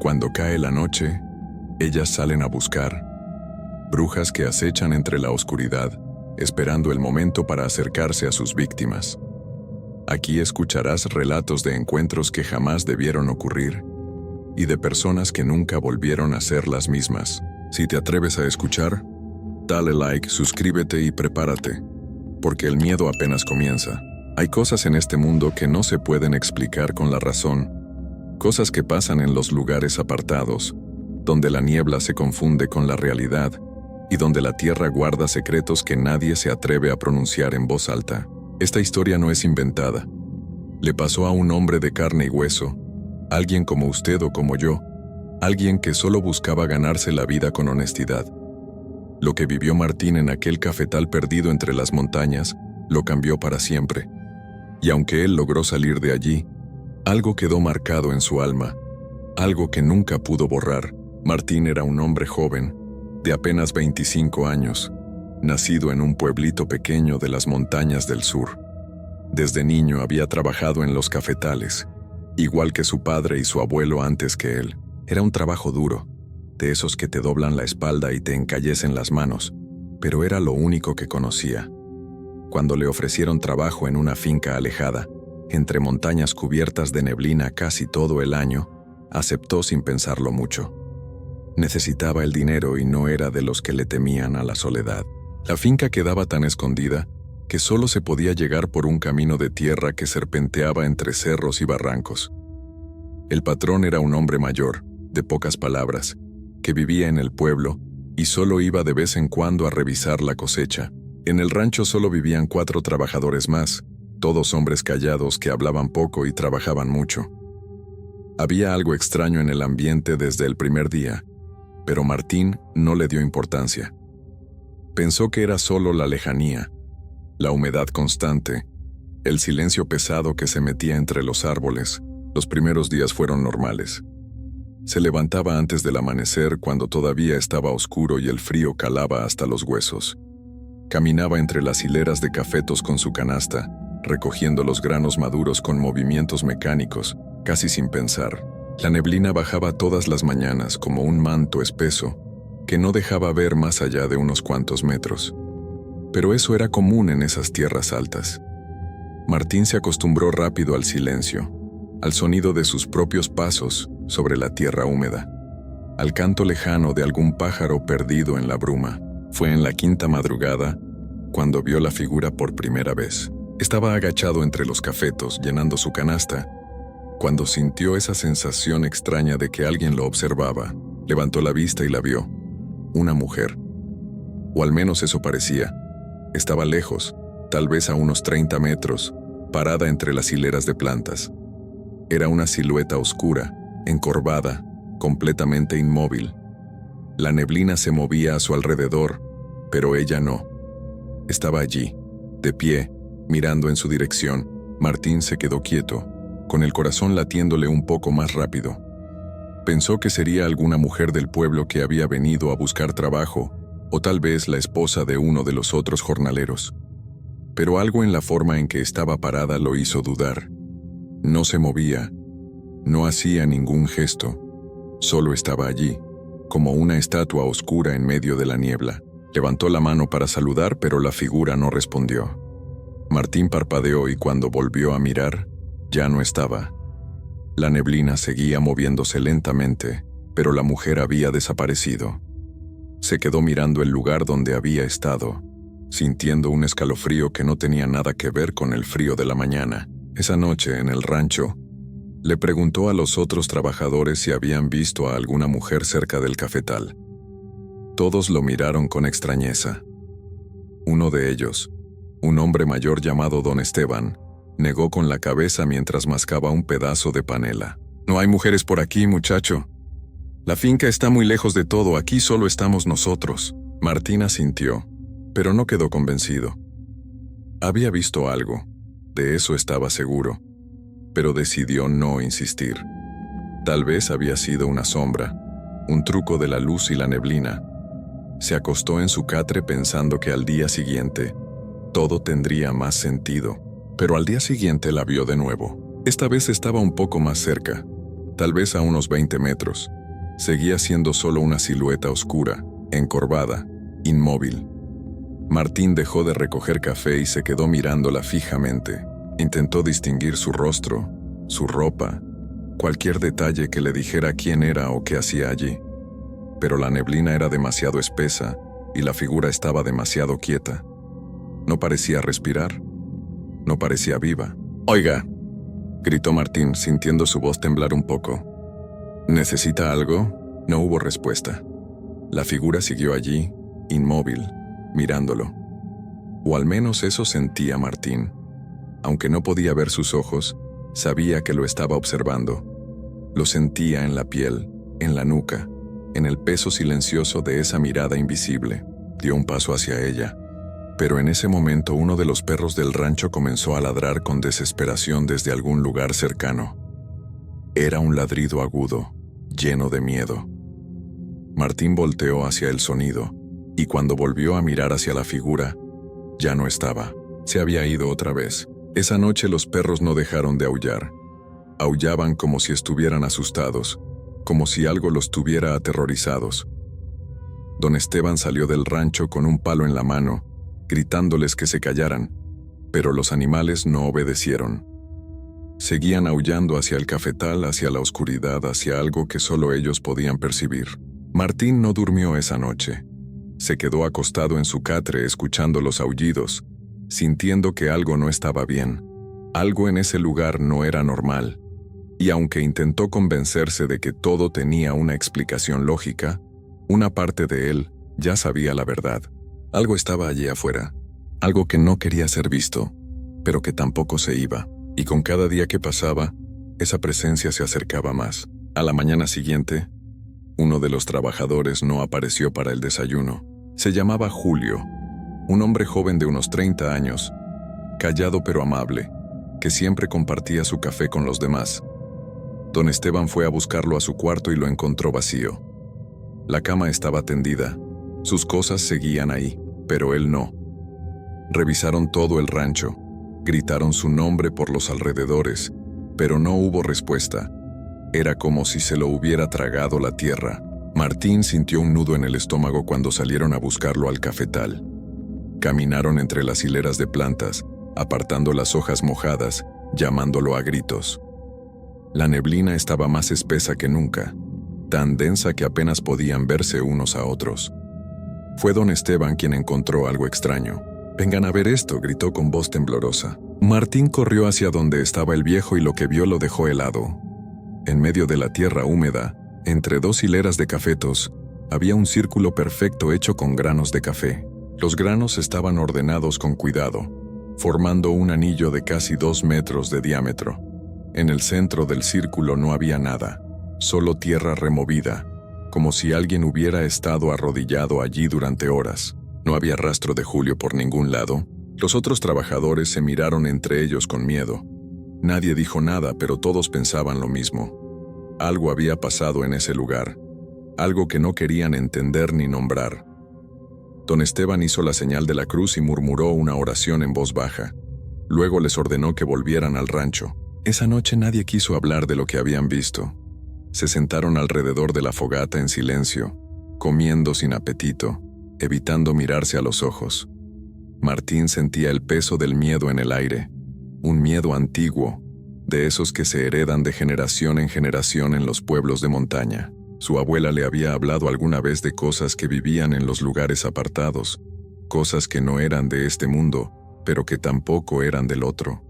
Cuando cae la noche, ellas salen a buscar, brujas que acechan entre la oscuridad, esperando el momento para acercarse a sus víctimas. Aquí escucharás relatos de encuentros que jamás debieron ocurrir y de personas que nunca volvieron a ser las mismas. Si te atreves a escuchar, dale like, suscríbete y prepárate, porque el miedo apenas comienza. Hay cosas en este mundo que no se pueden explicar con la razón, cosas que pasan en los lugares apartados, donde la niebla se confunde con la realidad y donde la tierra guarda secretos que nadie se atreve a pronunciar en voz alta. Esta historia no es inventada. Le pasó a un hombre de carne y hueso, alguien como usted o como yo, alguien que solo buscaba ganarse la vida con honestidad. Lo que vivió Martín en aquel cafetal perdido entre las montañas lo cambió para siempre. Y aunque él logró salir de allí, algo quedó marcado en su alma, algo que nunca pudo borrar. Martín era un hombre joven, de apenas 25 años, nacido en un pueblito pequeño de las montañas del sur. Desde niño había trabajado en los cafetales, igual que su padre y su abuelo antes que él. Era un trabajo duro, de esos que te doblan la espalda y te encallecen las manos, pero era lo único que conocía. Cuando le ofrecieron trabajo en una finca alejada, entre montañas cubiertas de neblina casi todo el año, aceptó sin pensarlo mucho. Necesitaba el dinero y no era de los que le temían a la soledad. La finca quedaba tan escondida que solo se podía llegar por un camino de tierra que serpenteaba entre cerros y barrancos. El patrón era un hombre mayor, de pocas palabras, que vivía en el pueblo y solo iba de vez en cuando a revisar la cosecha. En el rancho solo vivían 4 trabajadores más, todos hombres callados que hablaban poco y trabajaban mucho. Había algo extraño en el ambiente desde el primer día, pero Martín no le dio importancia. Pensó que era solo la lejanía, la humedad constante, el silencio pesado que se metía entre los árboles. Los primeros días fueron normales. Se levantaba antes del amanecer cuando todavía estaba oscuro y el frío calaba hasta los huesos. Caminaba entre las hileras de cafetos con su canasta, recogiendo los granos maduros con movimientos mecánicos, casi sin pensar. La neblina bajaba todas las mañanas como un manto espeso que no dejaba ver más allá de unos cuantos metros. Pero eso era común en esas tierras altas. Martín se acostumbró rápido al silencio, al sonido de sus propios pasos sobre la tierra húmeda, al canto lejano de algún pájaro perdido en la bruma. Fue en la 5ª madrugada cuando vio la figura por primera vez. Estaba agachado entre los cafetos, llenando su canasta, cuando sintió esa sensación extraña de que alguien lo observaba. Levantó la vista y la vio. Una mujer. O al menos eso parecía. Estaba lejos, tal vez a unos 30 metros, parada entre las hileras de plantas. Era una silueta oscura, encorvada, completamente inmóvil. La neblina se movía a su alrededor, pero ella no. Estaba allí, de pie, mirando en su dirección. Martín se quedó quieto, con el corazón latiéndole un poco más rápido. Pensó que sería alguna mujer del pueblo que había venido a buscar trabajo, o tal vez la esposa de uno de los otros jornaleros. Pero algo en la forma en que estaba parada lo hizo dudar. No se movía, no hacía ningún gesto, solo estaba allí, como una estatua oscura en medio de la niebla. Levantó la mano para saludar, pero la figura no respondió. Martín parpadeó y cuando volvió a mirar, ya no estaba. La neblina seguía moviéndose lentamente, pero la mujer había desaparecido. Se quedó mirando el lugar donde había estado, sintiendo un escalofrío que no tenía nada que ver con el frío de la mañana. Esa noche, en el rancho, le preguntó a los otros trabajadores si habían visto a alguna mujer cerca del cafetal. Todos lo miraron con extrañeza. Uno de ellos, un hombre mayor llamado Don Esteban, negó con la cabeza mientras mascaba un pedazo de panela. «No hay mujeres por aquí, muchacho. La finca está muy lejos de todo, aquí solo estamos nosotros». Martín asintió, pero no quedó convencido. Había visto algo, de eso estaba seguro, pero decidió no insistir. Tal vez había sido una sombra, un truco de la luz y la neblina. Se acostó en su catre pensando que al día siguiente todo tendría más sentido. Pero al día siguiente la vio de nuevo. Esta vez estaba un poco más cerca, tal vez a unos 20 metros. Seguía siendo solo una silueta oscura, encorvada, inmóvil. Martín dejó de recoger café y se quedó mirándola fijamente. Intentó distinguir su rostro, su ropa, cualquier detalle que le dijera quién era o qué hacía allí. Pero la neblina era demasiado espesa y la figura estaba demasiado quieta. No parecía respirar. No parecía viva. «Oiga», gritó Martín, sintiendo su voz temblar un poco. «¿Necesita algo?» No hubo respuesta. La figura siguió allí, inmóvil, mirándolo. O al menos eso sentía Martín. Aunque no podía ver sus ojos, sabía que lo estaba observando. Lo sentía en la piel, en la nuca, en el peso silencioso de esa mirada invisible. Dio un paso hacia ella. Pero en ese momento uno de los perros del rancho comenzó a ladrar con desesperación desde algún lugar cercano. Era un ladrido agudo, lleno de miedo. Martín volteó hacia el sonido, y cuando volvió a mirar hacia la figura, ya no estaba. Se había ido otra vez. Esa noche los perros no dejaron de aullar. Aullaban como si estuvieran asustados, como si algo los tuviera aterrorizados. Don Esteban salió del rancho con un palo en la mano, gritándoles que se callaran, pero los animales no obedecieron. Seguían aullando hacia el cafetal, hacia la oscuridad, hacia algo que solo ellos podían percibir. Martín no durmió esa noche. Se quedó acostado en su catre escuchando los aullidos, sintiendo que algo no estaba bien. Algo en ese lugar no era normal. Y aunque intentó convencerse de que todo tenía una explicación lógica, una parte de él ya sabía la verdad. Algo estaba allí afuera, algo que no quería ser visto, pero que tampoco se iba, y con cada día que pasaba, esa presencia se acercaba más. A la mañana siguiente, uno de los trabajadores no apareció para el desayuno. Se llamaba Julio, un hombre joven de unos 30 años, callado pero amable, que siempre compartía su café con los demás. Don Esteban fue a buscarlo a su cuarto y lo encontró vacío. La cama estaba tendida, sus cosas seguían ahí, pero él no. Revisaron todo el rancho, gritaron su nombre por los alrededores, pero no hubo respuesta. Era como si se lo hubiera tragado la tierra. Martín sintió un nudo en el estómago cuando salieron a buscarlo al cafetal. Caminaron entre las hileras de plantas, apartando las hojas mojadas, llamándolo a gritos. La neblina estaba más espesa que nunca, tan densa que apenas podían verse unos a otros. Fue don Esteban quien encontró algo extraño. «Vengan a ver esto», gritó con voz temblorosa. Martín corrió hacia donde estaba el viejo y lo que vio lo dejó helado. En medio de la tierra húmeda, entre dos hileras de cafetos, había un círculo perfecto hecho con granos de café. Los granos estaban ordenados con cuidado, formando un anillo de casi 2 metros de diámetro. En el centro del círculo no había nada, solo tierra removida, como si alguien hubiera estado arrodillado allí durante horas. No había rastro de Julio por ningún lado. Los otros trabajadores se miraron entre ellos con miedo. Nadie dijo nada, pero todos pensaban lo mismo. Algo había pasado en ese lugar, algo que no querían entender ni nombrar. Don Esteban hizo la señal de la cruz y murmuró una oración en voz baja. Luego les ordenó que volvieran al rancho. Esa noche nadie quiso hablar de lo que habían visto. Se sentaron alrededor de la fogata en silencio, comiendo sin apetito, evitando mirarse a los ojos. Martín sentía el peso del miedo en el aire, un miedo antiguo, de esos que se heredan de generación en generación en los pueblos de montaña. Su abuela le había hablado alguna vez de cosas que vivían en los lugares apartados, cosas que no eran de este mundo, pero que tampoco eran del otro.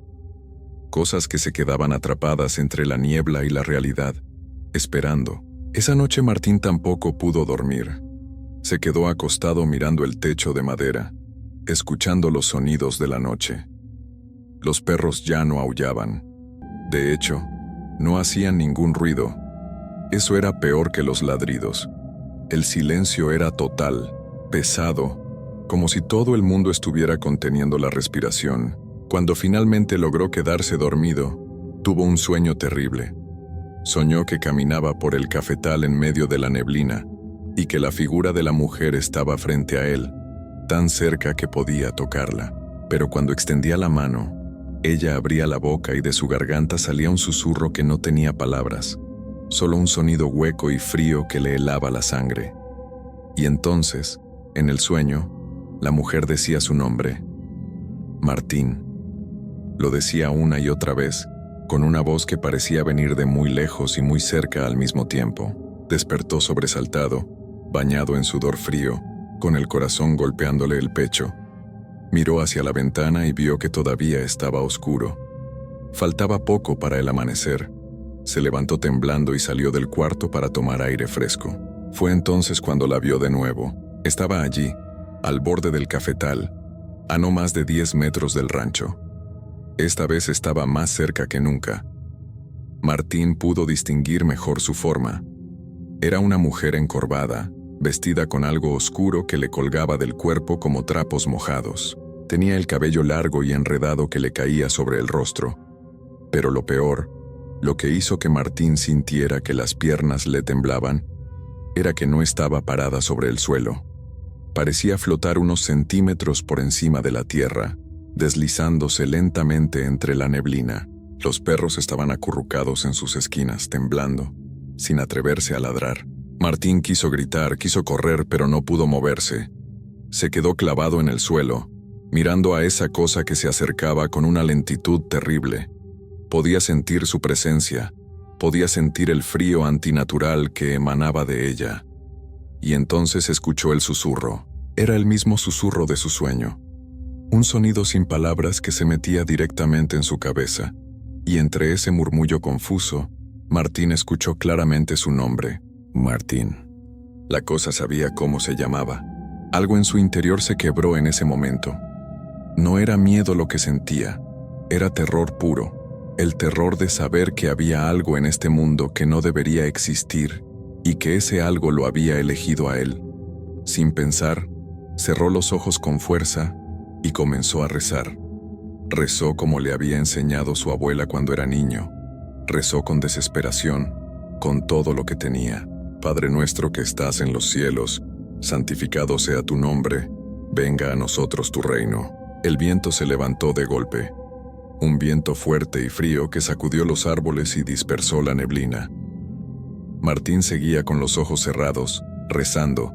Cosas que se quedaban atrapadas entre la niebla y la realidad, esperando. Esa noche Martín tampoco pudo dormir. Se quedó acostado mirando el techo de madera, escuchando los sonidos de la noche. Los perros ya no aullaban. De hecho, no hacían ningún ruido. Eso era peor que los ladridos. El silencio era total, pesado, como si todo el mundo estuviera conteniendo la respiración. Cuando finalmente logró quedarse dormido, tuvo un sueño terrible. Soñó que caminaba por el cafetal en medio de la neblina y que la figura de la mujer estaba frente a él, tan cerca que podía tocarla. Pero cuando extendía la mano, ella abría la boca y de su garganta salía un susurro que no tenía palabras. solo un sonido hueco y frío que le helaba la sangre. Y entonces, en el sueño, la mujer decía su nombre: Martín. Lo decía una y otra vez, con una voz que parecía venir de muy lejos y muy cerca al mismo tiempo. Despertó sobresaltado, bañado en sudor frío, con el corazón golpeándole el pecho. Miró hacia la ventana y vio que todavía estaba oscuro. Faltaba poco para el amanecer. Se levantó temblando y salió del cuarto para tomar aire fresco. Fue entonces cuando la vio de nuevo. Estaba allí, al borde del cafetal, a no más de 10 metros del rancho. Esta vez estaba más cerca que nunca. Martín pudo distinguir mejor su forma. Era una mujer encorvada, vestida con algo oscuro que le colgaba del cuerpo como trapos mojados. Tenía el cabello largo y enredado que le caía sobre el rostro. Pero lo peor, lo que hizo que Martín sintiera que las piernas le temblaban, era que no estaba parada sobre el suelo. Parecía flotar unos centímetros por encima de la tierra, deslizándose lentamente entre la neblina. Los perros estaban acurrucados en sus esquinas, temblando, sin atreverse a ladrar. Martín quiso gritar, quiso correr, pero no pudo moverse. Se quedó clavado en el suelo, mirando a esa cosa que se acercaba con una lentitud terrible. Podía sentir su presencia, podía sentir el frío antinatural que emanaba de ella. Y entonces escuchó el susurro. Era el mismo susurro de su sueño. Un sonido sin palabras que se metía directamente en su cabeza, y entre ese murmullo confuso, Martín escuchó claramente su nombre: Martín. La cosa sabía cómo se llamaba. Algo en su interior se quebró en ese momento. No era miedo lo que sentía, era terror puro, el terror de saber que había algo en este mundo que no debería existir y que ese algo lo había elegido a él. Sin pensar, cerró los ojos con fuerza y comenzó a rezar. Rezó como le había enseñado su abuela cuando era niño. Rezó con desesperación, con todo lo que tenía. Padre nuestro que estás en los cielos, santificado sea tu nombre, venga a nosotros tu reino. El viento se levantó de golpe, un viento fuerte y frío que sacudió los árboles y dispersó la neblina. Martín seguía con los ojos cerrados, rezando,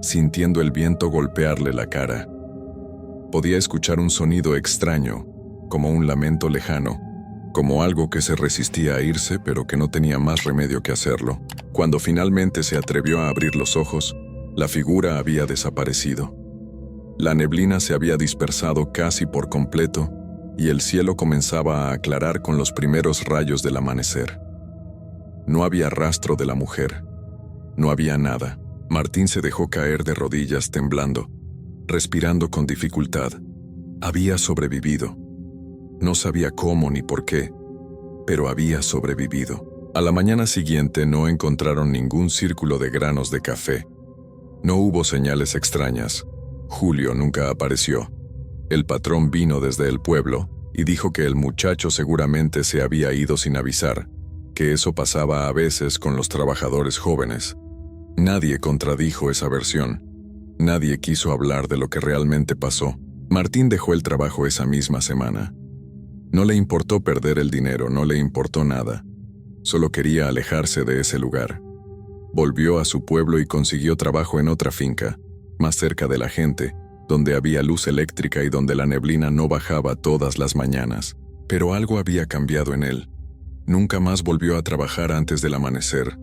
sintiendo el viento golpearle la cara. Podía escuchar un sonido extraño, como un lamento lejano, como algo que se resistía a irse pero que no tenía más remedio que hacerlo. Cuando finalmente se atrevió a abrir los ojos, la figura había desaparecido. La neblina se había dispersado casi por completo y el cielo comenzaba a aclarar con los primeros rayos del amanecer. No había rastro de la mujer. No había nada. Martín se dejó caer de rodillas temblando, respirando con dificultad. Había sobrevivido. No sabía cómo ni por qué, pero había sobrevivido. A la mañana siguiente no encontraron ningún círculo de granos de café. No hubo señales extrañas. Julio nunca apareció. El patrón vino desde el pueblo y dijo que el muchacho seguramente se había ido sin avisar, que eso pasaba a veces con los trabajadores jóvenes. Nadie contradijo esa versión. Nadie quiso hablar de lo que realmente pasó. Martín dejó el trabajo esa misma semana. No le importó perder el dinero, no le importó nada. Solo quería alejarse de ese lugar. Volvió a su pueblo y consiguió trabajo en otra finca, más cerca de la gente, donde había luz eléctrica y donde la neblina no bajaba todas las mañanas. Pero algo había cambiado en él. Nunca más volvió a trabajar antes del amanecer.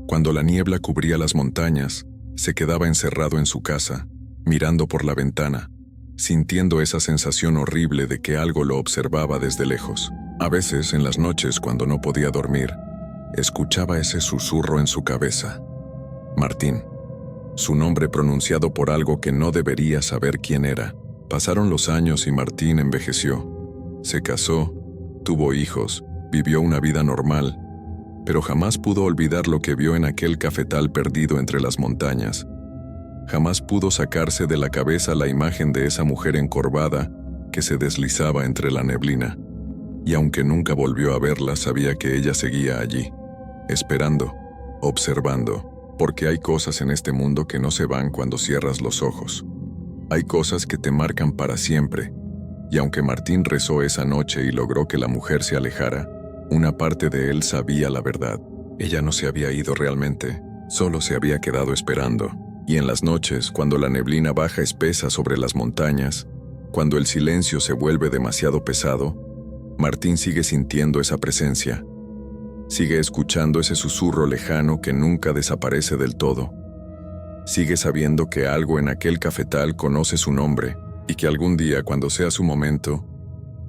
Cuando la niebla cubría las montañas, se quedaba encerrado en su casa, mirando por la ventana, sintiendo esa sensación horrible de que algo lo observaba desde lejos. A veces, en las noches, cuando no podía dormir, escuchaba ese susurro en su cabeza. Martín. Su nombre pronunciado por algo que no debería saber quién era. Pasaron los años y Martín envejeció. Se casó, tuvo hijos, vivió una vida normal, pero jamás pudo olvidar lo que vio en aquel cafetal perdido entre las montañas. Jamás pudo sacarse de la cabeza la imagen de esa mujer encorvada que se deslizaba entre la neblina. Y aunque nunca volvió a verla, sabía que ella seguía allí, esperando, observando, porque hay cosas en este mundo que no se van cuando cierras los ojos. Hay cosas que te marcan para siempre, y aunque Martín rezó esa noche y logró que la mujer se alejara, una parte de él sabía la verdad. Ella no se había ido realmente, solo se había quedado esperando. Y en las noches, cuando la neblina baja espesa sobre las montañas, cuando el silencio se vuelve demasiado pesado, Martín sigue sintiendo esa presencia. Sigue escuchando ese susurro lejano que nunca desaparece del todo. Sigue sabiendo que algo en aquel cafetal conoce su nombre y que algún día, cuando sea su momento,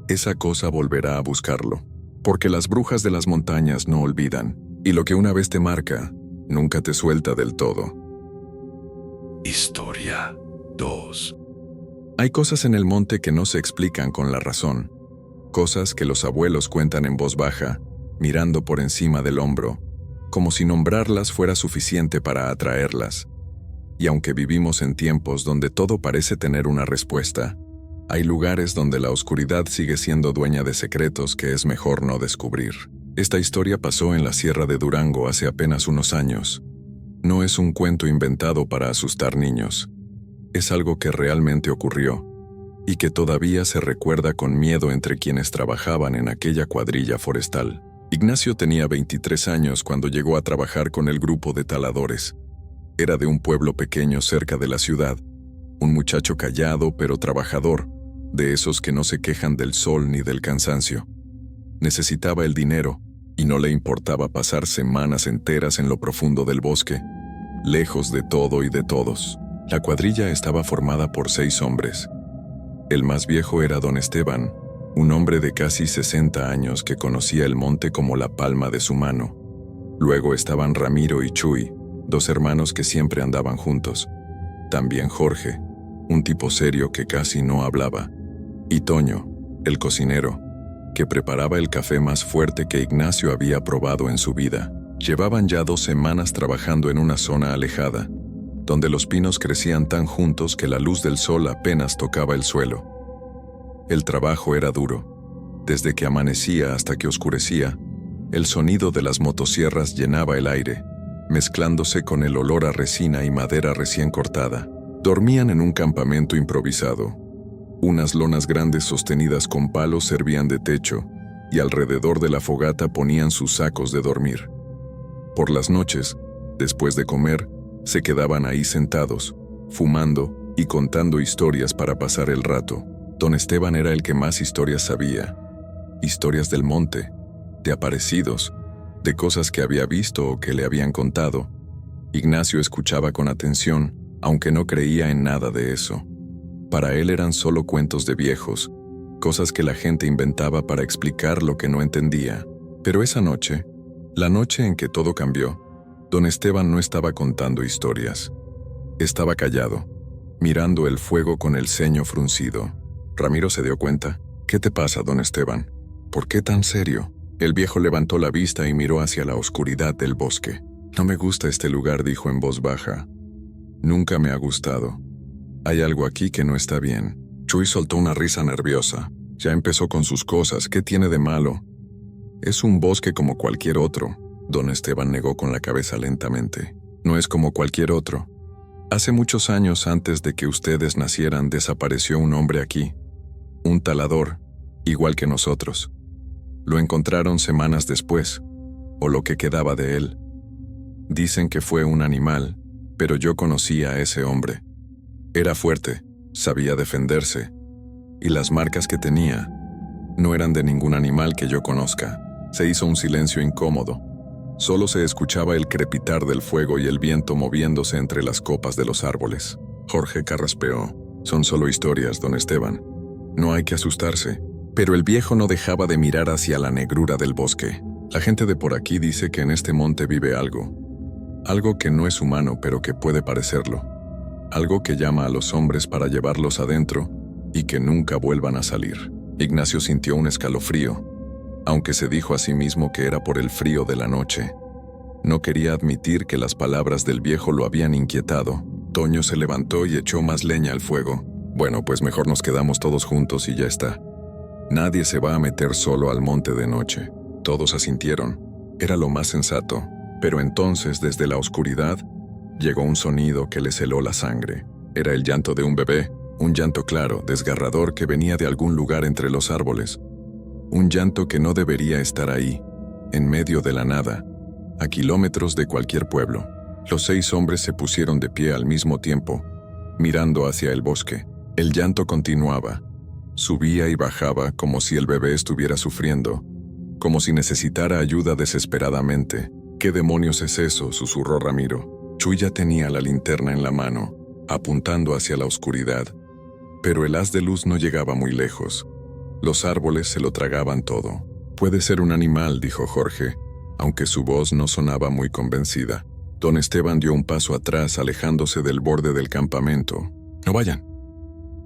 esa cosa volverá a buscarlo. Porque las brujas de las montañas no olvidan, y lo que una vez te marca, nunca te suelta del todo. Historia 2. Hay cosas en el monte que no se explican con la razón. Cosas que los abuelos cuentan en voz baja, mirando por encima del hombro, como si nombrarlas fuera suficiente para atraerlas. Y aunque vivimos en tiempos donde todo parece tener una respuesta, hay lugares donde la oscuridad sigue siendo dueña de secretos que es mejor no descubrir. Esta historia pasó en la Sierra de Durango hace apenas unos años. No es un cuento inventado para asustar niños. Es algo que realmente ocurrió, y que todavía se recuerda con miedo entre quienes trabajaban en aquella cuadrilla forestal. Ignacio tenía 23 años cuando llegó a trabajar con el grupo de taladores. Era de un pueblo pequeño cerca de la ciudad, un muchacho callado pero trabajador, de esos que no se quejan del sol ni del cansancio. Necesitaba el dinero, y no le importaba pasar semanas enteras en lo profundo del bosque, lejos de todo y de todos. La cuadrilla estaba formada por 6 hombres. El más viejo era don Esteban, un hombre de casi 60 años que conocía el monte como la palma de su mano. Luego estaban Ramiro y Chuy, 2 hermanos que siempre andaban juntos. También Jorge, un tipo serio que casi no hablaba. Y Toño, el cocinero, que preparaba el café más fuerte que Ignacio había probado en su vida. Llevaban ya 2 semanas trabajando en una zona alejada, donde los pinos crecían tan juntos que la luz del sol apenas tocaba el suelo. El trabajo era duro. Desde que amanecía hasta que oscurecía, el sonido de las motosierras llenaba el aire, mezclándose con el olor a resina y madera recién cortada. Dormían en un campamento improvisado. Unas lonas grandes sostenidas con palos servían de techo, y alrededor de la fogata ponían sus sacos de dormir. Por las noches, después de comer, se quedaban ahí sentados, fumando y contando historias para pasar el rato. Don Esteban era el que más historias sabía. Historias del monte, de aparecidos, de cosas que había visto o que le habían contado. Ignacio escuchaba con atención, aunque no creía en nada de eso. Para él eran solo cuentos de viejos, cosas que la gente inventaba para explicar lo que no entendía. Pero esa noche, la noche en que todo cambió, don Esteban no estaba contando historias. Estaba callado, mirando el fuego con el ceño fruncido. Ramiro se dio cuenta. «¿Qué te pasa, don Esteban? ¿Por qué tan serio?» El viejo levantó la vista y miró hacia la oscuridad del bosque. «No me gusta este lugar», dijo en voz baja. «Nunca me ha gustado. Hay algo aquí que no está bien». Chuy soltó una risa nerviosa. «Ya empezó con sus cosas. ¿Qué tiene de malo?» «Es un bosque como cualquier otro». Don Esteban negó con la cabeza lentamente. «No es como cualquier otro. Hace muchos años antes de que ustedes nacieran desapareció un hombre aquí. Un talador, igual que nosotros. Lo encontraron semanas después, o lo que quedaba de él. Dicen que fue un animal, pero yo conocí a ese hombre. Era fuerte, sabía defenderse, y las marcas que tenía no eran de ningún animal que yo conozca». Se hizo un silencio incómodo. Solo se escuchaba el crepitar del fuego y el viento moviéndose entre las copas de los árboles. Jorge carraspeó. «Son solo historias, don Esteban. No hay que asustarse». Pero el viejo no dejaba de mirar hacia la negrura del bosque. «La gente de por aquí dice que en este monte vive algo. Algo que no es humano, pero que puede parecerlo. Algo que llama a los hombres para llevarlos adentro y que nunca vuelvan a salir». Ignacio sintió un escalofrío, aunque se dijo a sí mismo que era por el frío de la noche. No quería admitir que las palabras del viejo lo habían inquietado. Toño se levantó y echó más leña al fuego. «Bueno, pues mejor nos quedamos todos juntos y ya está. Nadie se va a meter solo al monte de noche». Todos asintieron. Era lo más sensato. Pero entonces, desde la oscuridad, llegó un sonido que les heló la sangre. Era el llanto de un bebé, un llanto claro, desgarrador que venía de algún lugar entre los árboles. Un llanto que no debería estar ahí, en medio de la nada, a kilómetros de cualquier pueblo. Los 6 hombres se pusieron de pie al mismo tiempo, mirando hacia el bosque. El llanto continuaba. Subía y bajaba como si el bebé estuviera sufriendo, como si necesitara ayuda desesperadamente. «¿Qué demonios es eso?», susurró Ramiro. Chuy ya tenía la linterna en la mano, apuntando hacia la oscuridad. Pero el haz de luz no llegaba muy lejos. Los árboles se lo tragaban todo. «Puede ser un animal», dijo Jorge, aunque su voz no sonaba muy convencida. Don Esteban dio un paso atrás, alejándose del borde del campamento. «No vayan.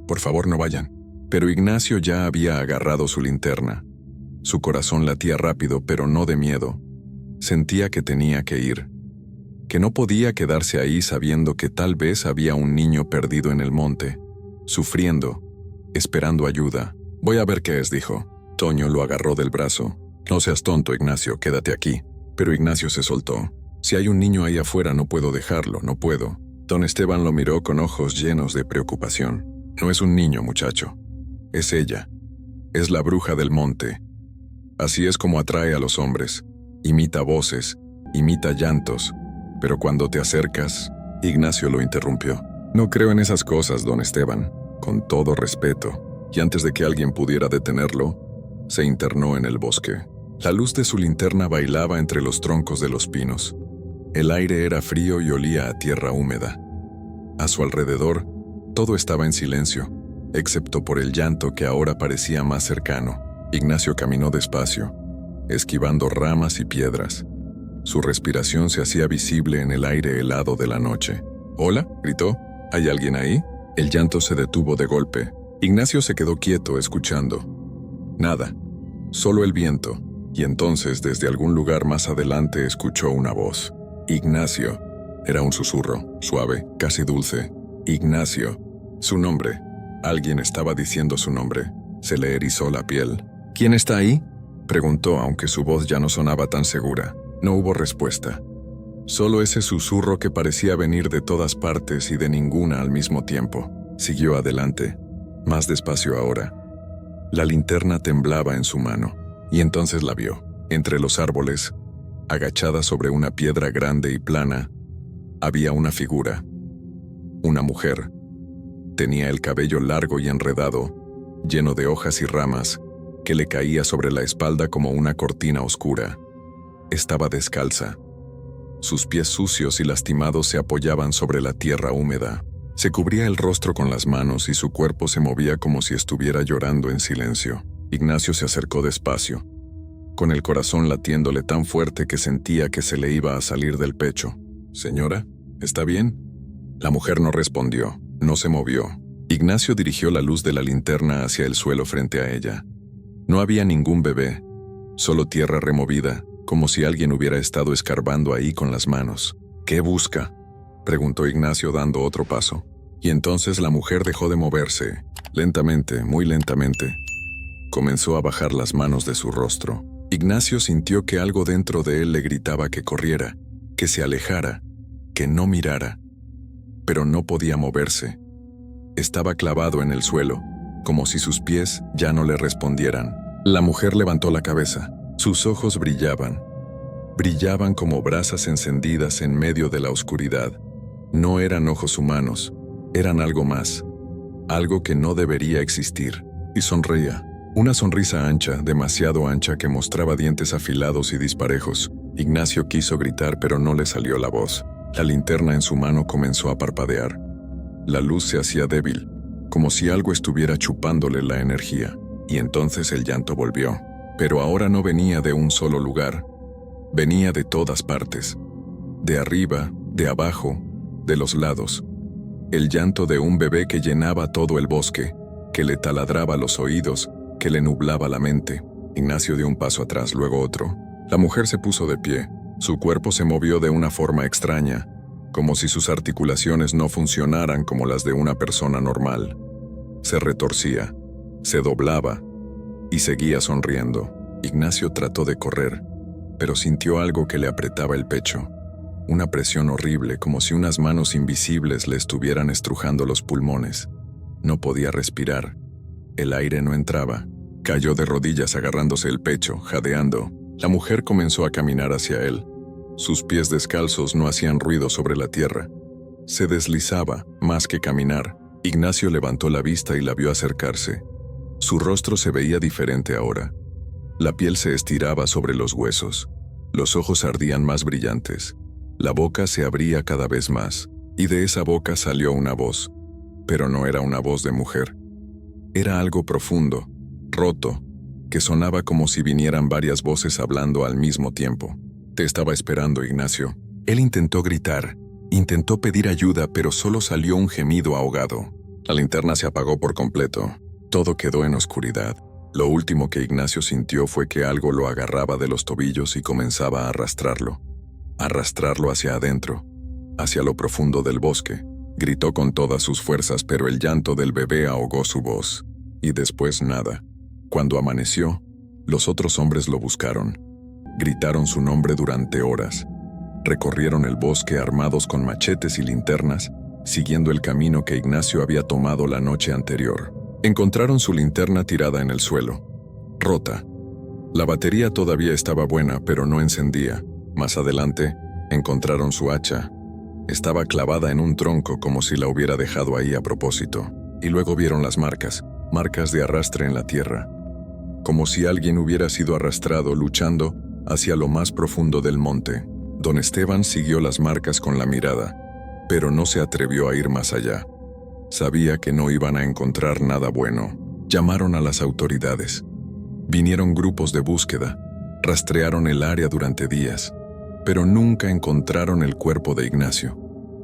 Por favor, no vayan». Pero Ignacio ya había agarrado su linterna. Su corazón latía rápido, pero no de miedo. Sentía que tenía que ir, que no podía quedarse ahí sabiendo que tal vez había un niño perdido en el monte, sufriendo, esperando ayuda. «Voy a ver qué es», dijo. Toño lo agarró del brazo. «No seas tonto, Ignacio, quédate aquí». Pero Ignacio se soltó. «Si hay un niño ahí afuera, no puedo dejarlo, no puedo». Don Esteban lo miró con ojos llenos de preocupación. «No es un niño, muchacho. Es ella. Es la bruja del monte. Así es como atrae a los hombres. Imita voces, imita llantos. Pero cuando te acercas...» Ignacio lo interrumpió. «No creo en esas cosas, don Esteban, con todo respeto». Y antes de que alguien pudiera detenerlo, se internó en el bosque. La luz de su linterna bailaba entre los troncos de los pinos. El aire era frío y olía a tierra húmeda. A su alrededor, todo estaba en silencio, excepto por el llanto que ahora parecía más cercano. Ignacio caminó despacio, esquivando ramas y piedras. Su respiración se hacía visible en el aire helado de la noche. «¿Hola?», gritó. «¿Hay alguien ahí?». El llanto se detuvo de golpe. Ignacio se quedó quieto, escuchando. Nada, solo el viento, y entonces desde algún lugar más adelante escuchó una voz. «Ignacio». Era un susurro, suave, casi dulce. «Ignacio». Su nombre. Alguien estaba diciendo su nombre. Se le erizó la piel. «¿Quién está ahí?», preguntó, aunque su voz ya no sonaba tan segura. No hubo respuesta. Solo ese susurro que parecía venir de todas partes y de ninguna al mismo tiempo. Siguió adelante, más despacio ahora. La linterna temblaba en su mano, y entonces la vio. Entre los árboles, agachada sobre una piedra grande y plana, había una figura. Una mujer. Tenía el cabello largo y enredado, lleno de hojas y ramas, que le caía sobre la espalda como una cortina oscura. Estaba descalza. Sus pies sucios y lastimados se apoyaban sobre la tierra húmeda. Se cubría el rostro con las manos y su cuerpo se movía como si estuviera llorando en silencio. Ignacio se acercó despacio, con el corazón latiéndole tan fuerte que sentía que se le iba a salir del pecho. «Señora, ¿está bien?». La mujer no respondió, no se movió. Ignacio dirigió la luz de la linterna hacia el suelo frente a ella. No había ningún bebé, solo tierra removida, como si alguien hubiera estado escarbando ahí con las manos. «¿Qué busca?», preguntó Ignacio dando otro paso. Y entonces la mujer dejó de moverse. Lentamente, muy lentamente, comenzó a bajar las manos de su rostro. Ignacio sintió que algo dentro de él le gritaba que corriera, que se alejara, que no mirara. Pero no podía moverse. Estaba clavado en el suelo, como si sus pies ya no le respondieran. La mujer levantó la cabeza. Sus ojos brillaban. Brillaban como brasas encendidas en medio de la oscuridad. No eran ojos humanos, eran algo más, algo que no debería existir. Y sonreía. Una sonrisa ancha, demasiado ancha, que mostraba dientes afilados y disparejos. Ignacio quiso gritar, pero no le salió la voz. La linterna en su mano comenzó a parpadear. La luz se hacía débil, como si algo estuviera chupándole la energía. Y entonces el llanto volvió. Pero ahora no venía de un solo lugar. Venía de todas partes. De arriba, de abajo, de los lados. El llanto de un bebé que llenaba todo el bosque, que le taladraba los oídos, que le nublaba la mente. Ignacio dio un paso atrás, luego otro. La mujer se puso de pie. Su cuerpo se movió de una forma extraña, como si sus articulaciones no funcionaran como las de una persona normal. Se retorcía, se doblaba y seguía sonriendo. Ignacio trató de correr, pero sintió algo que le apretaba el pecho. Una presión horrible, como si unas manos invisibles le estuvieran estrujando los pulmones. No podía respirar. El aire no entraba. Cayó de rodillas agarrándose el pecho, jadeando. La mujer comenzó a caminar hacia él. Sus pies descalzos no hacían ruido sobre la tierra. Se deslizaba, más que caminar. Ignacio levantó la vista y la vio acercarse. Su rostro se veía diferente ahora. La piel se estiraba sobre los huesos. Los ojos ardían más brillantes. La boca se abría cada vez más, y de esa boca salió una voz. Pero no era una voz de mujer. Era algo profundo, roto, que sonaba como si vinieran varias voces hablando al mismo tiempo. Te estaba esperando, Ignacio. Él intentó gritar, intentó pedir ayuda, pero solo salió un gemido ahogado. La linterna se apagó por completo. Todo quedó en oscuridad. Lo último que Ignacio sintió fue que algo lo agarraba de los tobillos y comenzaba a arrastrarlo hacia adentro, hacia lo profundo del bosque. Gritó con todas sus fuerzas, pero el llanto del bebé ahogó su voz. Y después nada. Cuando amaneció, los otros hombres lo buscaron. Gritaron su nombre durante horas. Recorrieron el bosque armados con machetes y linternas, siguiendo el camino que Ignacio había tomado la noche anterior. Encontraron su linterna tirada en el suelo, rota. La batería todavía estaba buena, pero no encendía. Más adelante, encontraron su hacha. Estaba clavada en un tronco como si la hubiera dejado ahí a propósito. Y luego vieron las marcas de arrastre en la tierra. Como si alguien hubiera sido arrastrado luchando hacia lo más profundo del monte. Don Esteban siguió las marcas con la mirada, pero no se atrevió a ir más allá. Sabía que no iban a encontrar nada bueno. Llamaron a las autoridades. Vinieron grupos de búsqueda. Rastrearon el área durante días. Pero nunca encontraron el cuerpo de Ignacio.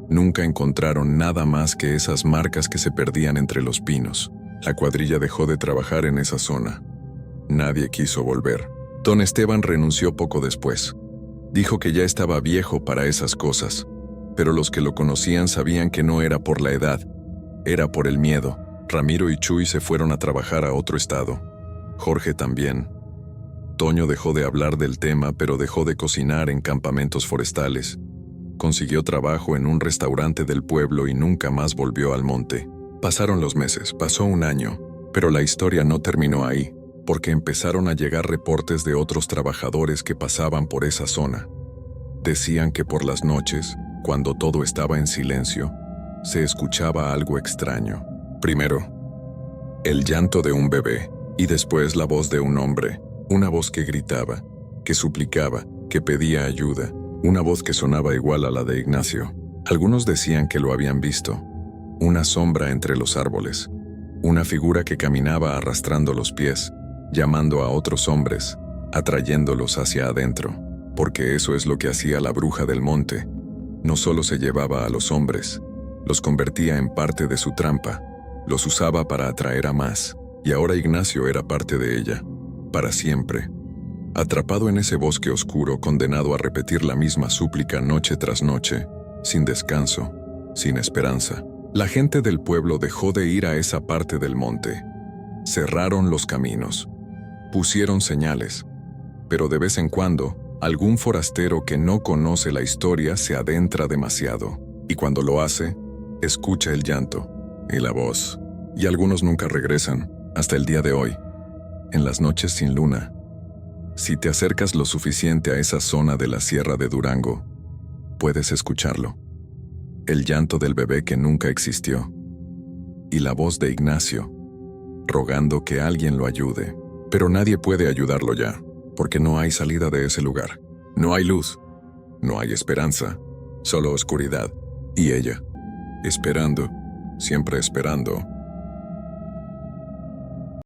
Nunca encontraron nada más que esas marcas que se perdían entre los pinos. La cuadrilla dejó de trabajar en esa zona. Nadie quiso volver. Don Esteban renunció poco después. Dijo que ya estaba viejo para esas cosas, pero los que lo conocían sabían que no era por la edad, era por el miedo. Ramiro y Chuy se fueron a trabajar a otro estado. Jorge también. Toño dejó de hablar del tema, pero dejó de cocinar en campamentos forestales. Consiguió trabajo en un restaurante del pueblo y nunca más volvió al monte. Pasaron los meses, pasó un año, pero la historia no terminó ahí, porque empezaron a llegar reportes de otros trabajadores que pasaban por esa zona. Decían que por las noches, cuando todo estaba en silencio, se escuchaba algo extraño. Primero, el llanto de un bebé, y después la voz de un hombre, una voz que gritaba, que suplicaba, que pedía ayuda, una voz que sonaba igual a la de Ignacio. Algunos decían que lo habían visto, una sombra entre los árboles, una figura que caminaba arrastrando los pies, llamando a otros hombres, atrayéndolos hacia adentro, porque eso es lo que hacía la bruja del monte. No solo se llevaba a los hombres, los convertía en parte de su trampa, los usaba para atraer a más, y ahora Ignacio era parte de ella, para siempre. Atrapado en ese bosque oscuro, condenado a repetir la misma súplica noche tras noche, sin descanso, sin esperanza. La gente del pueblo dejó de ir a esa parte del monte. Cerraron los caminos. Pusieron señales. Pero de vez en cuando, algún forastero que no conoce la historia se adentra demasiado. Y cuando lo hace, escucha el llanto y la voz. Y algunos nunca regresan, hasta el día de hoy, en las noches sin luna. Si te acercas lo suficiente a esa zona de la Sierra de Durango, puedes escucharlo. El llanto del bebé que nunca existió. Y la voz de Ignacio, rogando que alguien lo ayude. Pero nadie puede ayudarlo ya, porque no hay salida de ese lugar. No hay luz, no hay esperanza, solo oscuridad. Y ella, esperando, siempre esperando,